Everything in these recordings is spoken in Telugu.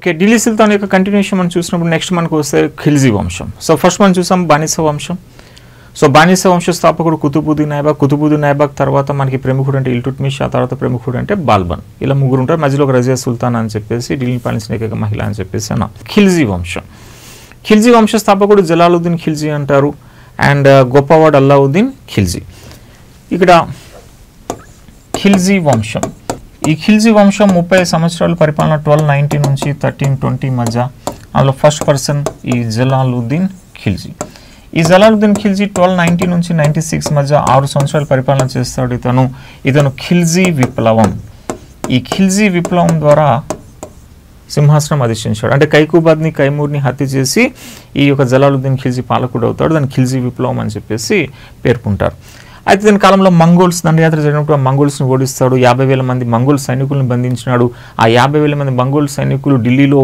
ఓకే, ఢిల్లీ సుల్తాన్ యొక్క కంటిన్యూషన్ మనం చూసినప్పుడు నెక్స్ట్ మనకు వస్తే ఖిల్జీ వంశం. సో ఫస్ట్ మనం చూసాం బానిస వంశం. సో బానిస వంశ స్థాపకుడు కుతుబుద్దీన్ ఐబక్ తర్వాత మనకి ప్రముఖుడు అంటే ఇల్టుట్మిష్, ఆ తర్వాత ప్రముఖుడు అంటే బాల్బన్. ఇలా ముగ్గురు ఉంటారు. మధ్యలో ఒక రజియా సుల్తాన్ అని చెప్పేసి ఢిల్లీని పాలించిన ఏకైక మహిళ అని చెప్పేసి అన్న. ఖిల్జీ వంశం, ఖిల్జీ వంశ స్థాపకుడు జలాలుద్దీన్ ఖిల్జీ అంటారు అండ్ గొప్పవాడు అల్లావుద్దీన్ ఖిల్జీ. ఇక్కడ ఖిల్జీ వంశం, ఈ ఖిల్జీ వంశం 30 సంవత్సరాల పరిపాలన 1290 నుంచి 1320 మధ్య. అందులో ఫస్ట్ పర్సన్ ఈ జలాలుద్దీన్ ఖిల్జీ. ఈ జలాలుద్దీన్ ఖిల్జీ 1290 నుంచి 96 మధ్య 6 సంవత్సరాల పరిపాలన చేస్తాడు. ఇతను ఖిల్జీ విప్లవం, ఈ ఖిల్జీ విప్లవం ద్వారా సింహాసనం అధిష్ఠించాడు. అంటే కైకుబాద్ని కైమూర్ని హత్య చేసి ఈ యొక్క జలాలుద్దీన్ ఖిల్జీ పాలకుడు అవుతాడు. దాన్ని ఖిల్జీ విప్లవం అని చెప్పేసి పేర్కొంటారు. అయితే దీని కాలంలో మంగోల్స్ దండయాత్ర జరిగినప్పుడు మంగోల్స్ని ఓడిస్తాడు. 50,000 మంది మంగోల్ సైనికులను బంధించినాడు. ఆ 50,000 మంది మంగోల్ సైనికులు ఢిల్లీలో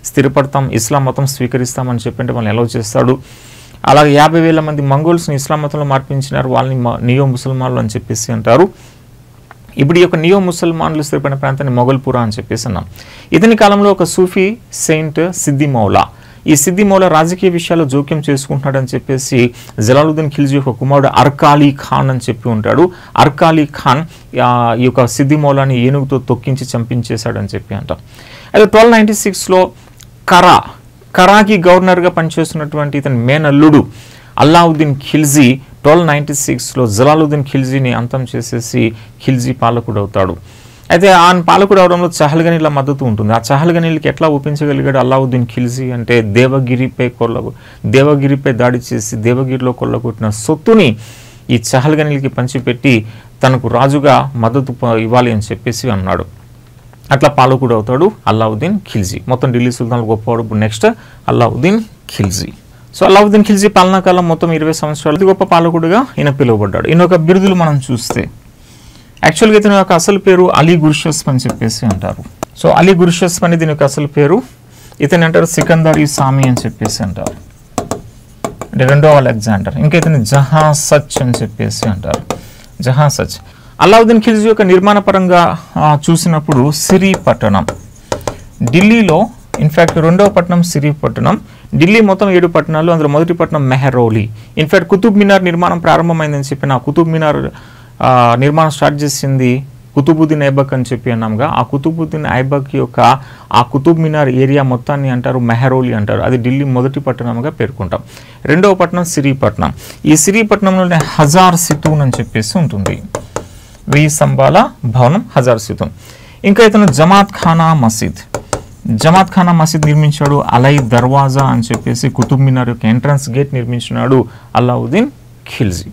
స్థిరపడతాం, ఇస్లాం మతం స్వీకరిస్తామని చెప్పంటే వాళ్ళని అలౌ చేస్తాడు. అలాగే 50,000 మంది మంగోల్స్ని ఇస్లాం మతంలో మార్పించినారు. వాళ్ళని నియో ముసల్మాన్లు అని చెప్పేసి అంటారు. ఇప్పుడు ఈ యొక్క నియో ముసల్మాన్లు స్థిరపడిన ప్రాంతాన్ని మొగల్పురా అని చెప్పేసి అన్నాం. ఇతని కాలంలో ఒక సూఫీ సెయింట్ సిద్ది మౌలా, ఈ సిద్ది మౌలా రాజకీయ విషయాల్లో జోక్యం చేసుకుంటున్నాడని చెప్పేసి జలాలుద్దీన్ ఖిల్జీ యొక్క కుమారుడు అర్కాలీ ఖాన్ అని చెప్పి ఉంటాడు. అర్కాలీ ఖాన్ ఈ యొక్క సిద్ది మౌలాని ఏనుగుతో తొక్కించి చంపించేశాడని చెప్పి అంటాం. అయితే 1296లో కరాకి గవర్నర్గా పనిచేస్తున్నటువంటి ఇతని మేనల్లుడు అల్లావుద్దీన్ ఖిల్జీ 1296లో జలాలుద్దీన్ ఖిల్జీని అంతం చేసేసి ఖిల్జీ పాలకుడు అవుతాడు. అయితే ఆ పాలకుడు అవడంలో చహల్గనీల మద్దతు ఉంటుంది. ఆ చహల్గనీలకి ఎట్లా ఒప్పించగలిగాడు అల్లావుద్దీన్ ఖిల్జీ అంటే దేవగిరిపై దాడి చేసి దేవగిరిలో కొల్లగొట్టిన సొత్తుని ఈ చహల్గనీలకి పంచిపెట్టి తనకు రాజుగా మద్దతు ఇవ్వాలి అని చెప్పేసి అన్నాడు. అట్లా పాలకుడు అవుతాడు అల్లావుద్దీన్ ఖిల్జీ. మొత్తం ఢిల్లీ సుల్తాన్ గొప్పవాడు. నెక్స్ట్ అల్లావుద్దీన్ ఖిల్జీ. సో అల్లావుద్దీన్ ఖిల్జీ పాలనాకాలం మొత్తం 20 సంవత్సరాలు. గొప్ప పాలకుడుగా ఈయన పిలువబడ్డాడు. ఈయన ఒక బిరుదులు మనం చూస్తే యాక్చువల్గా ఇతని యొక్క అసలు పేరు అలీ గుర్షస్ప్ అని చెప్పేసి అంటారు. సో అలీ గుర్షస్ప్ అనేది దీని యొక్క అసలు పేరు. ఇతని అంటారు సికందర్ ఈ సామి అని చెప్పేసి అంటారు, అంటే రెండో అలెగ్జాండర్. ఇంకా ఇతని జహా సచ్ అని చెప్పేసి అంటారు, జహా సచ్. అల్లావుద్దీన్ ఖిల్జీ యొక్క నిర్మాణ పరంగా చూసినప్పుడు సిరి పట్టణం ఢిల్లీలో, ఇన్ఫ్యాక్ట్ రెండవ పట్టణం సిరి పట్టణం. ఢిల్లీ మొత్తం 7 పట్టణాలు, అందులో మొదటి పట్టణం మెహరౌలీ. ఇన్ఫ్యాక్ట్ కుతుబ్ మినార్ నిర్మాణం ప్రారంభమైందని చెప్పిన కుతుబ్ మినార్ నిర్మాణం స్టార్ట్ చేసింది కుతుబుద్దీన్ ఐబక్ అని చెప్పి అన్నాముగా. ఆ కుతుబుద్దీన్ ఐబక్ యొక్క ఆ కుతుబ్ మినార్ ఏరియా మొత్తాన్ని అంటారు మెహరౌలీ అంటారు. అది ఢిల్లీ మొదటి పట్టణంగా పేర్కొంటాం. రెండవ పట్టణం సిరిపట్నం. ఈ సిరిపట్నంలోనే హజార్ సితూన్ అని చెప్పేసి ఉంటుంది, 1000 స్తంభాల భవనం హజార్ సితూన్. ఇంకా ఇతను జమాత్ ఖానా మసీద్ నిర్మించాడు. అలై దర్వాజా అని చెప్పేసి కుతుబ్ మినార్ యొక్క ఎంట్రన్స్ గేట్ నిర్మించినాడు అల్లావుద్దీన్ ఖిల్జీ.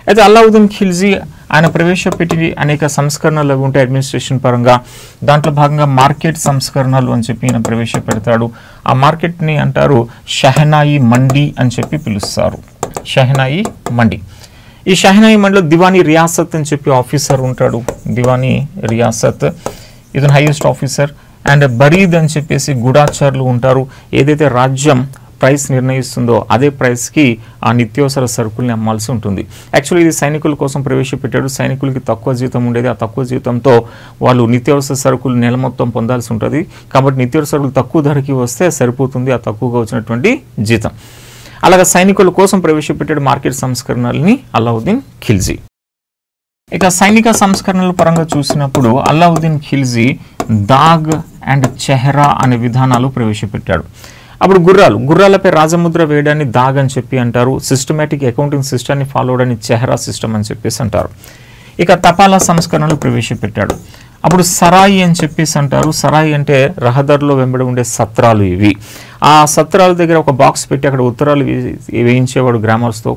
అయితే అల్లావుద్దీన్ ఖిల్జీ ఆయన ప్రవేశపెట్టి అనేక సంస్కరణలు ఉంటాయి అడ్మినిస్ట్రేషన్ పరంగా. దాంట్లో భాగంగా మార్కెట్ సంస్కరణలు అని చెప్పి ఈయన ప్రవేశపెడతాడు. ఆ మార్కెట్ని అంటారు షహనాయి మండి అని చెప్పి పిలుస్తారు, షహనాయి మండి. ఈ షహనాయి మండిలో దివానీ రియాసత్ అని చెప్పి ఆఫీసర్ ఉంటాడు, దివానీ రియాసత్, ఇతను హైయెస్ట్ ఆఫీసర్. అండ్ బరీద్ అని చెప్పేసి గూఢాచారులు ఉంటారు. ఏదైతే రాజ్యం ప్రైస్ నిర్ణయిస్తుందో అదే ప్రైస్కి ఆ నిత్యావసర సరుకుల్ని అమ్మాల్సి ఉంటుంది. యాక్చువల్లీ ఇది సైనికుల కోసం ప్రవేశపెట్టాడు. సైనికులకి తక్కువ జీతం ఉండేది. ఆ తక్కువ జీతంతో వాళ్ళు నిత్యావసర సరుకులు నెల మొత్తం పొందాల్సి ఉంటుంది. కాబట్టి నిత్యావసర సరుకులు తక్కువ ధరకి వస్తే సరిపోతుంది ఆ తక్కువగా వచ్చినటువంటి జీతం. అలాగే సైనికుల కోసం ప్రవేశపెట్టాడు మార్కెట్ సంస్కరణల్ని అల్లావుద్దీన్ ఖిల్జీ. ఇక సైనిక సంస్కరణల పరంగా చూసినప్పుడు అల్లావుద్దీన్ ఖిల్జీ దాగ్ అండ్ చెహరా అనే విధానాలు ప్రవేశపెట్టాడు. అప్పుడు గుర్రాలపై రాజముద్ర వేయడాన్ని దాగ్ అని చెప్పి అంటారు. సిస్టమేటిక్ అకౌంటింగ్ సిస్టమ్ని ఫాలో అవడాన్ని చెహరా సిస్టమ్ అని చెప్పేసి అంటారు. ఇక తపాలా సంస్కరణలు ప్రవేశపెట్టాడు. అప్పుడు సరాయి అని చెప్పేసి అంటారు. సరాయి అంటే రహదారిలో వెంబడి ఉండే సత్రాలు ఇవి. ఆ సత్రాల దగ్గర ఒక బాక్స్ పెట్టి అక్కడ ఉత్తరాలు వేయించేవాడు గ్రామస్తుతో.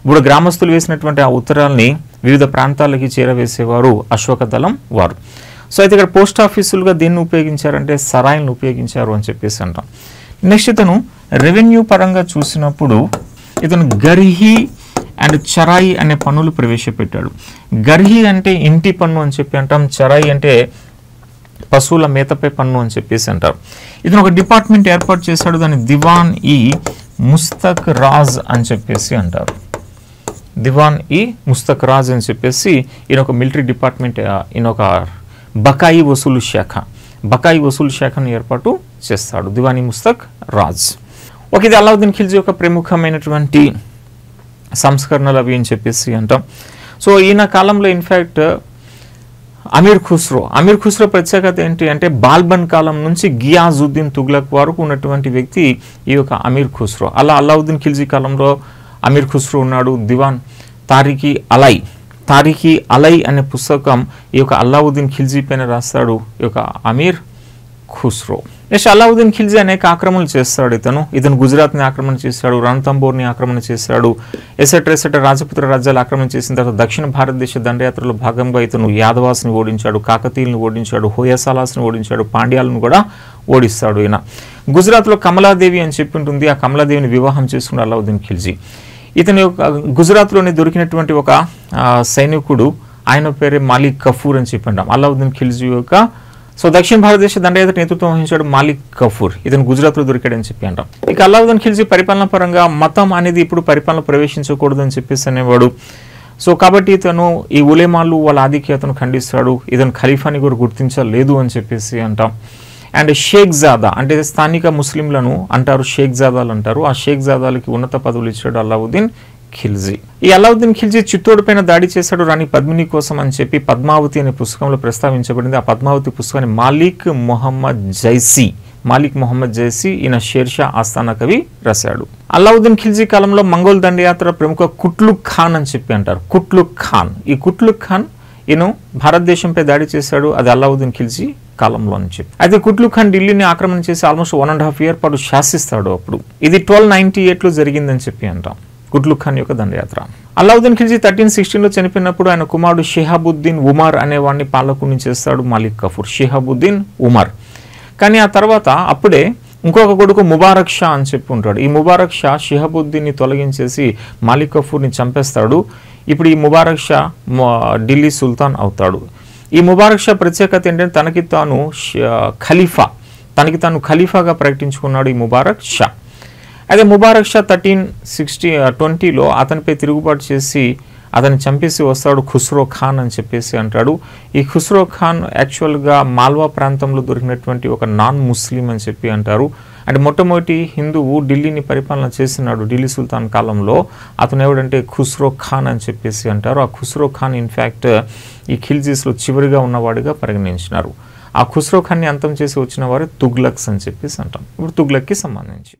ఇప్పుడు గ్రామస్తులు వేసినటువంటి ఆ ఉత్తరాల్ని వివిధ ప్రాంతాలకి చేరవేసేవారు అశోక దళం వారు. సో అయితే ఇక్కడ పోస్ట్ ఆఫీసులుగా దేన్ని ఉపయోగించారంటే సరాయిని ఉపయోగించారు అని చెప్పేసి అంటాం. నెక్స్ట్ ఇతను రెవెన్యూ పరంగా చూసినప్పుడు ఇతను గర్హి అండ్ చరాయి అనే పన్నులు ప్రవేశపెట్టాడు. గర్హి అంటే ఇంటి పన్ను అని చెప్పి అంటాం, చరాయి అంటే పశువుల మేతపై పన్ను అని చెప్పేసి అంటారు. ఇతను ఒక డిపార్ట్మెంట్ ఏర్పాటు చేశాడు, దాన్ని దివాన్ ఈ ముస్తక్ రాజ్ అని చెప్పేసి అంటారు. దివాన్ ఈ ముస్తక్ రాజ్ అని చెప్పేసి ఈయన ఒక మిలిటరీ డిపార్ట్మెంట్, ఈయన ఒక బకాయి వసూలు శాఖను ఏర్పాటు చేస్తాడు, దివానీ ముస్తక్ రాజ్. ఓకే, ఇది అలావుద్దీన్ ఖిల్జీ యొక్క ప్రముఖమైనటువంటి సంస్కరణలు అవి అని చెప్పేసి అంటాం. సో ఈయన కాలంలో ఇన్ఫ్యాక్ట్ అమీర్ ఖుస్రో ప్రత్యేకత ఏంటి అంటే బాల్బన్ కాలం నుంచి గియాజుద్దీన్ తుగ్లక్ వరకు ఉన్నటువంటి వ్యక్తి ఈ యొక్క అమీర్ ఖుస్రో. అలా అలావుద్దీన్ ఖిల్జీ కాలంలో అమీర్ ఖుస్రో ఉన్నాడు. దివాన్ తారీఖీ అలై అనే పుస్తకం ఈ యొక్క అలావుద్దీన్ ఖిల్జీ పైన రాస్తాడు ఈ యొక్క అమీర్ ఖుస్రో. నెక్స్ట్ అలావుద్దీన్ ఖిల్జీ అనేక ఆక్రమణలు చేస్తాడు. ఇతను గుజరాత్ని ఆక్రమణ చేశాడు, రణతంబోర్ని ఆక్రమణ చేశాడు, ఎసెట్రా రాజపుత్ర రాజ్యాలు ఆక్రమణ చేసిన తర్వాత దక్షిణ భారతదేశ దండయాత్రలో భాగంగా ఇతను యాదవాస్ని ఓడించాడు, కాకతీయులను ఓడించాడు, హోయసాలాస్ని ఓడించాడు, పాండ్యాలను కూడా ఓడిస్తాడు. ఈయన గుజరాత్లో కమలాదేవి అని చెప్పి ఉంటుంది, ఆ కమలాదేవిని వివాహం చేసుకున్న అలావుద్దీన్ ఖిల్జీ. ఇతని యొక్క గుజరాత్లోనే దొరికినటువంటి ఒక సైనికుడు, ఆయన పేరే మాలిక్ కఫూర్ అని చెప్పంటాం. అలావుద్దీన్ ఖిల్జీ యొక్క దక్షిణ భారతదేశ దండయాత్ర నేతృత్వం వహించాడు మాలిక్ కఫూర్. ఇతను గుజరాత్లో దొరికాడని చెప్పి అంటాం. ఇక అలావుద్దీన్ ఖిల్జీ పరిపాలన పరంగా మతం అనేది ఇప్పుడు పరిపాలన ప్రవేశించకూడదు అని చెప్పేసి అనేవాడు. కాబట్టి ఇతను ఈ ఉలేమాలు వాళ్ళ ఆధిక్యతను ఖండిస్తాడు. ఇతను ఖలీఫాని కూడా గుర్తించలేదు అని చెప్పేసి అంటాం. అండ్ షేక్ జాదా అంటే స్థానిక ముస్లింలను అంటారు, షేక్ జాదాలు అంటారు. ఆ షేక్ జాదాలకి ఉన్నత పదవులు ఇచ్చాడు అలావుద్దీన్ ఖిల్జీ. ఈ అలావుద్దీన్ ఖిల్జీ చిత్తోడు పైన దాడి చేశాడు రాణి పద్మిని కోసం అని చెప్పి పద్మావతి అనే పుస్తకంలో ప్రస్తావించబడింది. ఆ పద్మావతి పుస్తకాన్ని మాలిక్ మొహమ్మద్ జైసీ ఈయన షేర్షా ఆస్థానా కవి రాశాడు. అలావుద్దీన్ ఖిల్జీ కాలంలో మంగోల్ దండయాత్ర ప్రముఖ కుట్లుక్ ఖాన్ అని చెప్పి అంటారు. ఈ కుట్లుక్ ఖాన్ ఈయన భారతదేశంపై దాడి చేశాడు. అది అలావుద్దీన్ ఖిల్జీ కాలంలో అని చెప్పి. అయితే కుట్లుక్ ఖాన్ ఢిల్లీని ఆక్రమణ చేసి ఆల్మోస్ట్ 1.5 year పాటు శాసిస్తాడు. అప్పుడు ఇది 1298లో జరిగిందని చెప్పి అంటాం కుట్లుక్ ఖాన్ యొక్క దండయాత్ర. అలావుద్దీన్ ఖిల్జీ 1316లో చనిపోయినప్పుడు ఆయన కుమారుడు షిహాబుద్దీన్ ఉమర్ అనేవాడిని పాలకుని చేస్తాడు మాలిక్ కఫూర్, షిహాబుద్దీన్ ఉమర్. కానీ ఆ తర్వాత అప్పుడే ఇంకొక కొడుకు ముబారక్ షా అని చెప్పి ఉంటాడు. ఈ ముబారక్ షా షిహాబుద్దీన్ని తొలగించేసి మాలిక్ కఫూర్ని చంపేస్తాడు. ఇప్పుడు ఈ ముబారక్ షా ఢిల్లీ సుల్తాన్ అవుతాడు. ఈ ముబారక్ షా ప్రత్యేకత ఏంటంటే తనకి తాను ఖలీఫాగా ప్రకటించుకున్నాడు ఈ ముబారక్ షా. అయితే ముబారక్ షా 1320లో అతనిపై తిరుగుబాటు చేసి అతన్ని చంపేసి వస్తాడు ఖుస్రో ఖాన్ అని చెప్పేసి అంటాడు. ఈ ఖుస్రో ఖాన్ యాక్చువల్గా మాల్వా ప్రాంతంలో దొరికినటువంటి ఒక నాన్ ముస్లిం అని చెప్పి అంటారు. అంటే మొట్టమొదటి హిందువు ఢిల్లీని పరిపాలన చేసినాడు ఢిల్లీ సుల్తాన్ కాలంలో. అతను ఎవడంటే ఖుస్రో ఖాన్ అని చెప్పేసి అంటారు. ఆ ఖుస్రో ఖాన్ ఇన్ఫ్యాక్ట్ ఈ ఖిల్జీస్లో చివరిగా ఉన్నవాడిగా పరిగణించినారు. ఆ ఖుస్రో ఖాన్ని అంతం చేసి వచ్చిన వారు తుగ్లక్స్ అని చెప్పేసి అంటాం. ఇప్పుడు తుగ్లక్కి సంబంధించి